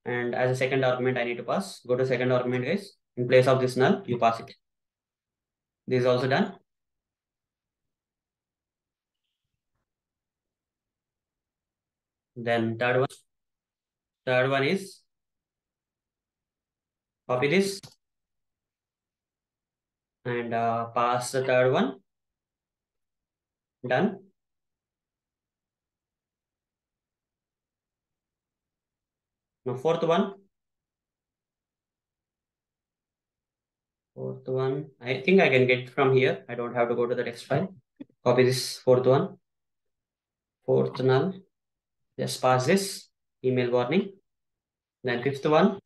Speaker 1: And as a second argument I need to pass. Go to second argument, guys. In place of this null, you pass it. This is also done. Then third one is copy this and pass the third one. Done. Now fourth one, I think I can get from here. I don't have to go to the text file. Copy this fourth one, fourth null. Just pass this email warning. Then fifth one,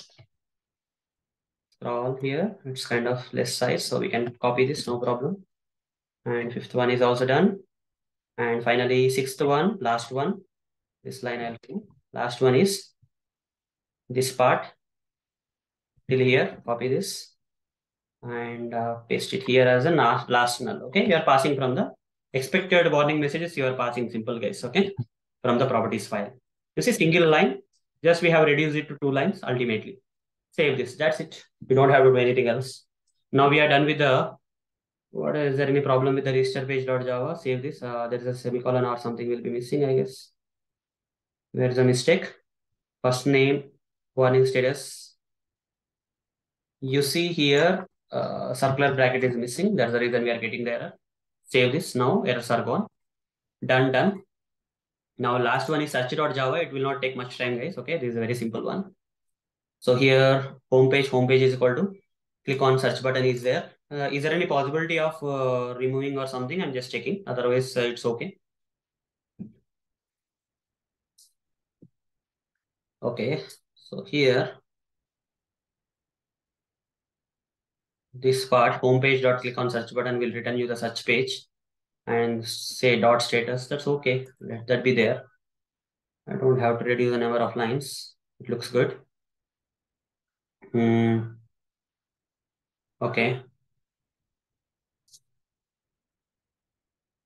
Speaker 1: scroll here. It's kind of less size, so we can copy this, no problem. And fifth one is also done. And finally, sixth one, last one. This line I'll do. Last one is this part till here. Copy this and paste it here as a last null. Okay, you are passing from the expected warning messages. You are passing simple guys. Okay, from the properties file. This is single line. Just we have reduced it to 2 lines ultimately. Save this. That's it. We don't have to do anything else. Now we are done with the. What is there any problem with the register page.java? Save this. There is a semicolon or something will be missing, I guess. Where is a mistake? First name, warning status. You see here, circular bracket is missing. That's the reason we are getting the error. Save this now. Errors are gone. Done. Now last one is search.java. It will not take much time, guys. Okay, this is a very simple one. So here, homepage is equal to click on search button is there. Is there any possibility of removing or something? I'm just checking. Otherwise, it's okay. Okay. So here, this part, homepage dot click on search button will return you the search page and say dot status. That's okay. Let that be there. I don't have to reduce the number of lines. It looks good. Okay.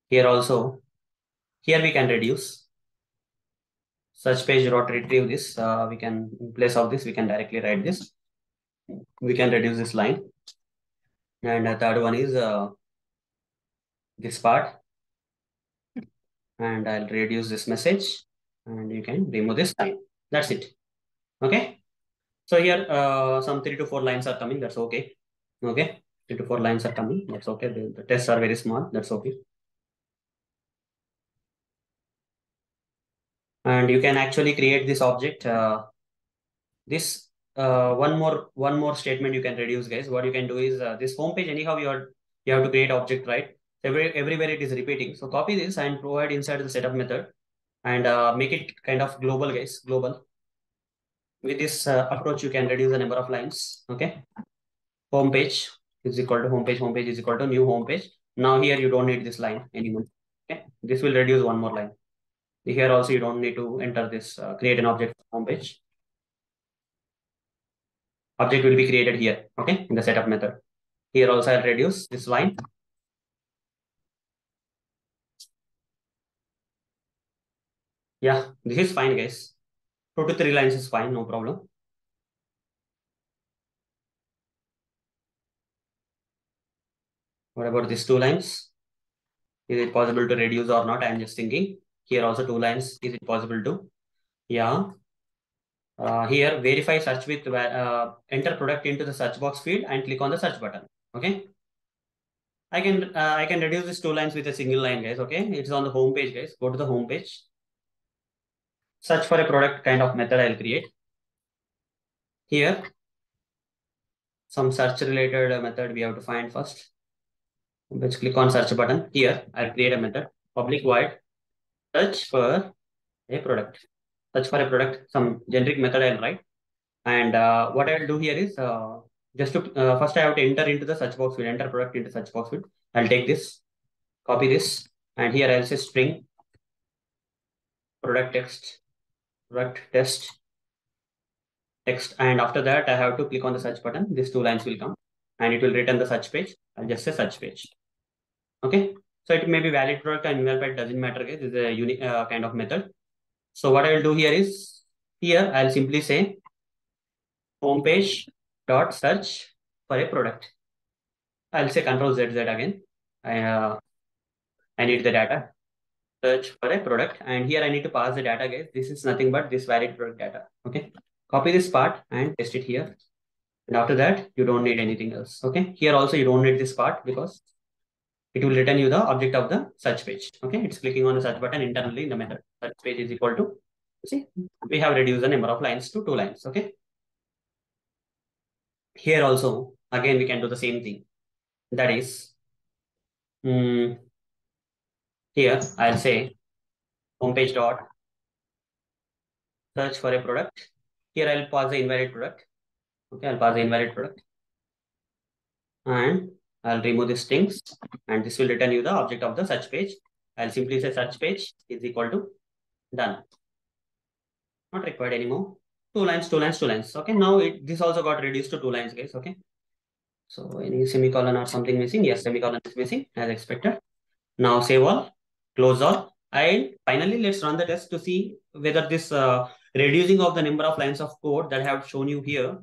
Speaker 1: Here also, here we can reduce. Search page dot retrieve this. We can, in place of this, we can directly write this. We can reduce this line. And the third one is this part. And I'll reduce this message. And you can remove this line. That's it. Okay. So here, some 3 to 4 lines are coming. That's okay. Okay. 3 to 4 lines are coming. That's okay. The tests are very small. That's okay. And you can actually create this object. This one more statement you can reduce, guys. What you can do is this home page. Anyhow, you have to create object, right? Everywhere it is repeating. So copy this and provide inside the setup method and make it kind of global, guys. Global. With this approach, you can reduce the number of lines. Okay. Home page is equal to home page. Home page is equal to new home page. Now here you don't need this line anymore. Okay. This will reduce one more line. Here also you don't need to enter this create an object home page. Object will be created here. Okay. In the setup method. Here also I'll reduce this line. Yeah, this is fine, guys. 2 to 3 lines is fine, no problem. What about these 2 lines? Is it possible to reduce or not? I'm just thinking. Here also 2 lines. Is it possible to? Yeah. Here verify search with enter product into the search box field and click on the search button. Okay. I can reduce these 2 lines with a single line, guys. Okay. It's on the home page, guys. Go to the home page. Search for a product kind of method I'll create. Here, some search related method we have to find first. Let's click on search button. Here, I'll create a method. Public void search for a product. Search for a product. Some generic method I'll write. And what I'll do here is just to first I have to enter into the search box field. Enter product into search box field. I'll take this, copy this, and here I'll say string product test text. And after that, I have to click on the search button. These 2 lines will come and it will return the search page. I'll just say search page. Okay. So it may be valid product and invalid doesn't matter. Okay? This is a unique kind of method. So what I will do here is here I'll simply say homepage dot search for a product. I'll say control ZZ again. I need the data. search for a product, and here I need to pass the data, guys. This is nothing but this valid product data. Okay, copy this part and paste it here. And after that, you don't need anything else. Okay, here also you don't need this part because it will return you the object of the search page. Okay, it's clicking on the search button internally in the method. Search page is equal to, see, we have reduced the number of lines to 2 lines. Okay, here also again we can do the same thing. That is, here I'll say homepage dot search for a product. Here I'll pass the invalid product. Okay, I'll pass the invalid product and I'll remove these strings, and this will return you the object of the search page. I'll simply say search page is equal to done. Not required anymore. 2 lines, 2 lines, 2 lines. Okay, now this also got reduced to 2 lines, guys. Okay, so any semicolon or something missing? Yes, semicolon is missing as expected. Now save all, close all, and finally let's run the test to see whether this reducing of the number of lines of code that I have shown you here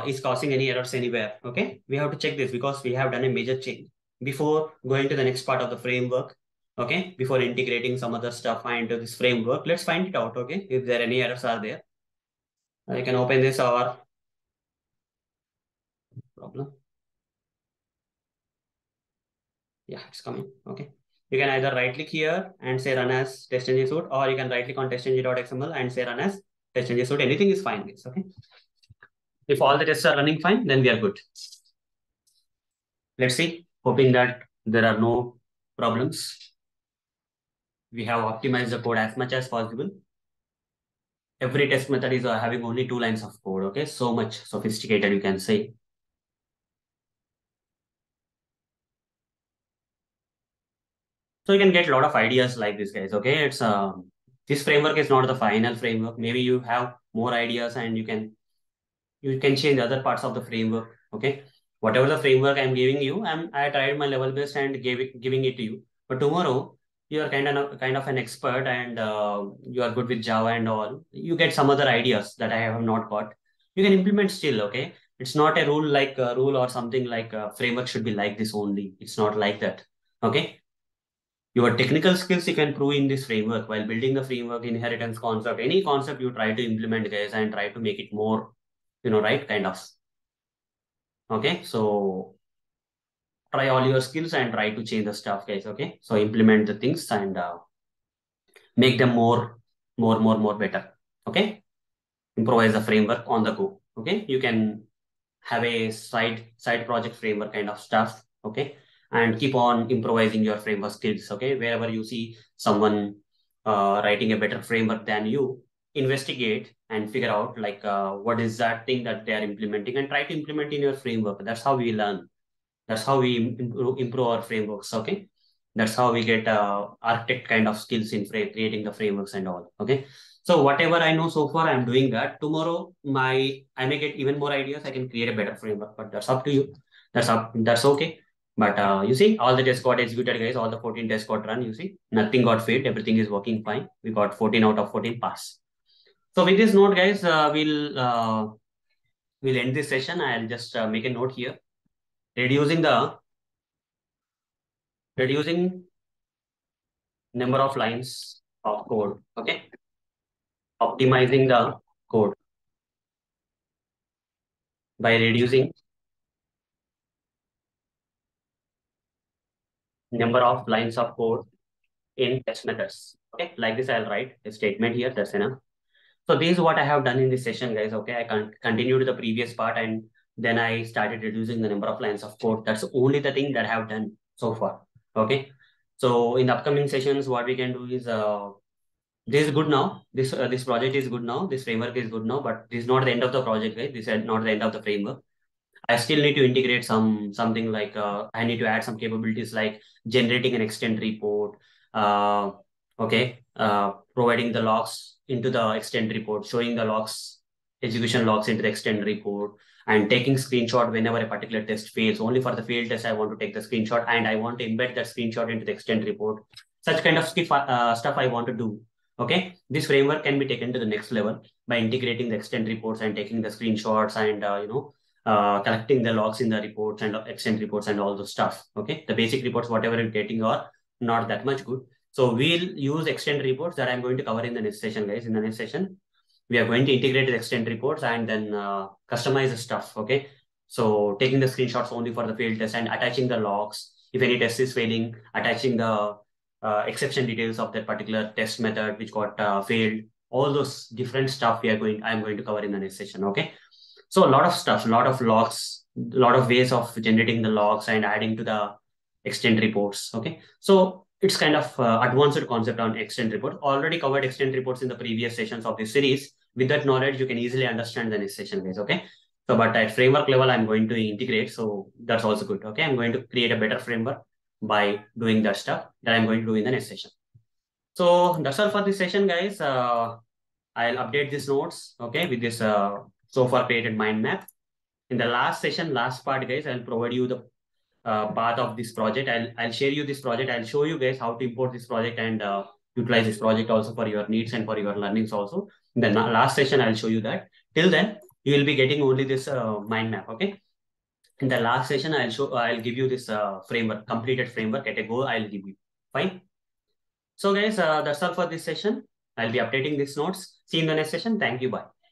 Speaker 1: is causing any errors anywhere. Okay, we have to check this because we have done a major change before going to the next part of the framework. Okay, before integrating some other stuff into this framework, let's find it out. Okay, if there any errors are there, I can open this or problem. Yeah, it's coming. Okay, you can either right click here and say run as TestNG suite, or you can right click on testng.xml and say run as TestNG suite. Anything is fine. Guys. Okay, if all the tests are running fine, then we are good. Let's see, hoping that there are no problems. We have optimized the code as much as possible. Every test method is having only 2 lines of code. Okay, so much sophisticated, you can say. So you can get a lot of ideas like this, guys. Okay, it's this framework is not the final framework. Maybe you have more ideas and you can change other parts of the framework. Okay, whatever the framework I'm giving you, I tried my level best and giving it to you. But tomorrow you are kind of an expert and you are good with Java and all. You get some other ideas that I have not got. You can implement still. Okay, it's not a rule like a rule or something like a framework should be like this only. It's not like that. Okay, your technical skills you can prove in this framework while building the framework, inheritance concept, any concept you try to implement, guys, and try to make it more, right, kind of. Okay, so try all your skills and try to change the stuff, guys. Okay, so implement the things and make them more better. Okay, improvise the framework on the go. Okay, you can have a side project framework kind of stuff. Okay, and keep on improvising your framework skills. Okay, wherever you see someone writing a better framework than you, investigate and figure out like what is that thing that they are implementing and try to implement in your framework. That's how we learn. That's how we improve our frameworks. Okay, that's how we get architect kind of skills in creating the frameworks and all. Okay, so whatever I know so far, I'm doing that. Tomorrow, I may get even more ideas. I can create a better framework, but that's up to you. That's okay. But you see, all the tests got executed, guys. All the 14 tests got run. You see, nothing got failed. Everything is working fine. We got 14 out of 14 pass. So with this note, guys, we'll end this session. I'll just make a note here. Reducing number of lines of code. Okay, optimizing the code by reducing number of lines of code in test methods. Okay, like this, I'll write a statement here. That's enough. So this is what I have done in this session, guys. Okay, I can continue to the previous part and then I started reducing the number of lines of code. That's only the thing that I have done so far. Okay, so in the upcoming sessions, what we can do is this is good now. This project is good now. This framework is good now, but this is not the end of the project, guys. This is not the end of the framework. I still need to integrate something like I need to add some capabilities like generating an extend report. Uh, okay, providing the logs into the extend report, showing the logs, execution logs into the extend report, and taking screenshot whenever a particular test fails. Only for the failed test, I want to take the screenshot and I want to embed that screenshot into the extend report. Such kind of stuff I want to do. Okay, this framework can be taken to the next level by integrating the extend reports and taking the screenshots and collecting the logs in the reports and extend reports and all those stuff. Okay, the basic reports, whatever you're getting, are not that much good. So we'll use extend reports that I'm going to cover in the next session, guys. In the next session, we are going to integrate the extend reports and then customize the stuff. Okay. So taking the screenshots only for the failed test and attaching the logs. If any test is failing, attaching the exception details of that particular test method which got failed. All those different stuff I'm going to cover in the next session. Okay. So a lot of stuff, a lot of logs, a lot of ways of generating the logs and adding to the extend reports. Okay. So it's kind of advanced concept on extend report. Already covered extend reports in the previous sessions of this series. With that knowledge, you can easily understand the next session, guys. Okay. So, but at framework level, I'm going to integrate. So that's also good. Okay. I'm going to create a better framework by doing that stuff that I'm going to do in the next session. So that's all for this session, guys. I'll update these notes, okay, with this so far created mind map. In the last session, last part, guys, I'll provide you the path of this project. I'll share you this project. I'll show you guys how to import this project and utilize this project also for your needs and for your learnings also. In the last session, I'll show you that. Till then, you will be getting only this mind map, okay? In the last session, I'll give you this framework, completed framework at a go. I'll give you. Fine. So guys, that's all for this session. I'll be updating these notes. See you in the next session. Thank you. Bye.